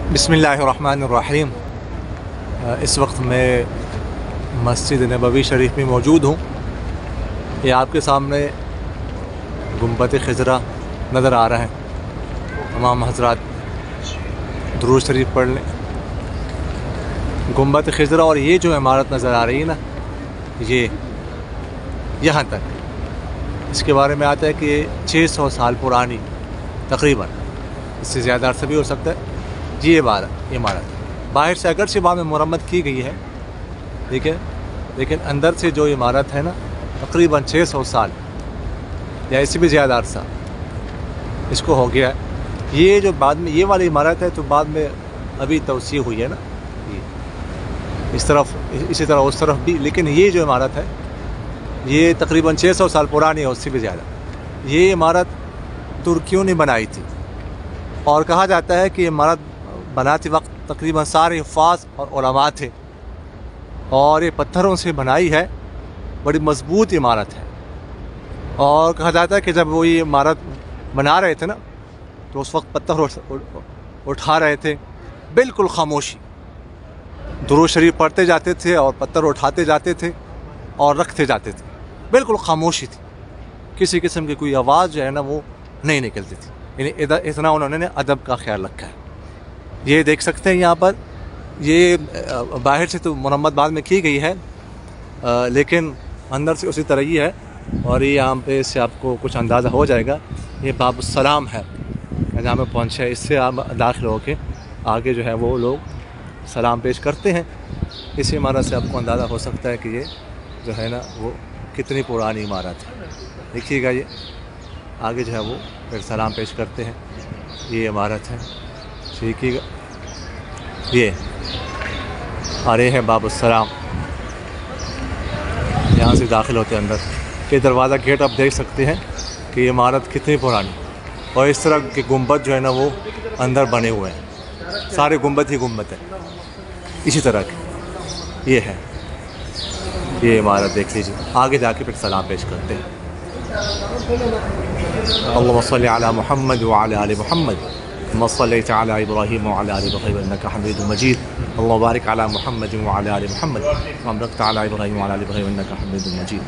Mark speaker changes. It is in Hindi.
Speaker 1: बिस्मिल्लाहिर्रहमानिर्रहीम। इस वक्त मैं मस्जिद नबवी शरीफ में मौजूद हूँ। ये आपके सामने गुंबद खिजरा नज़र आ रहा है। तमाम हज़रात दुरूद शरीफ पढ़ लें। गुंबद खिजरा और ये जो इमारत नज़र आ रही है ना, ये यहाँ तक, इसके बारे में आता है कि 600 साल पुरानी, तकरीबन इससे ज़्यादा अर्सा भी हो सकता है। ये इमारत बाहर से अगर से बाद में मरम्मत की गई है, ठीक है, लेकिन अंदर से जो इमारत है ना, तकरीबन 600 साल या इससे भी ज़्यादा अर्सा इसको हो गया है। ये जो बाद में ये वाली इमारत है, तो बाद में अभी तवसी हुई है ना, ये इस तरफ, इसी तरह उस तरफ भी, लेकिन ये जो इमारत है ये तकरीबन 600 साल पुरानी है, उससे भी ज़्यादा। ये इमारत तुर्कियों ने बनाई थी और कहा जाता है कि इमारत बनाते वक्त तकरीबन सारे हुफ़ाज़ और उलमा थे और ये पत्थरों से बनाई है, बड़ी मजबूत इमारत है। और कहा जाता है कि जब वो ये इमारत बना रहे थे ना, तो उस वक्त पत्थर उठा रहे थे, बिल्कुल खामोशी, दुरूद शरीफ पढ़ते जाते थे और पत्थर उठाते जाते थे और रखते जाते थे, बिल्कुल खामोशी थी। किसी किस्म की कोई आवाज़ जो है ना वो नहीं निकलती थी। यानी इतना उन्होंने अदब का ख्याल रखा है। ये देख सकते हैं यहाँ पर, ये बाहर से तो मरम्मत बाद में की गई है, लेकिन अंदर से उसी तरह ही है। और ये यहाँ पे इससे आपको कुछ अंदाज़ा हो जाएगा, ये बाबुस्सलाम है जहाँ पे पहुँचे हैं। इससे आप दाखिल होके आगे जो है वो लोग सलाम पेश करते हैं। इस इमारत से आपको अंदाज़ा हो सकता है कि ये जो है ना वो कितनी पुरानी इमारत है। देखिएगा, ये आगे जो है वो फिर सलाम पेश करते हैं। ये इमारत है, देखिएगा, ये और ये है बाबुस्सलाम। यहाँ से दाखिल होते हैं अंदर के दरवाज़ा, गेट आप देख सकते हैं कि ये इमारत कितनी पुरानी, और इस तरह के गुंबद जो है ना वो अंदर बने हुए हैं। सारे गुंबद ही गुंबद है इसी तरह के। ये है, ये इमारत देख लीजिए। आगे जाके फिर सलाम पेश करते हैं। अल्लाहुम्मा सल्लि अला मुहम्मद व अला आलि मुहम्मद कमा सल्लैता अला इब्राहीम व अला आलि इब्राहीम इन्नका हमीदुम मजीद। अल्लाहुम्मा बारिक अला मुहम्मद व अला आलि मुहम्मद कमा बारकता अला इब्राहीम व अला आलि इब्राहीम इन्नका हमीदुम मजीद।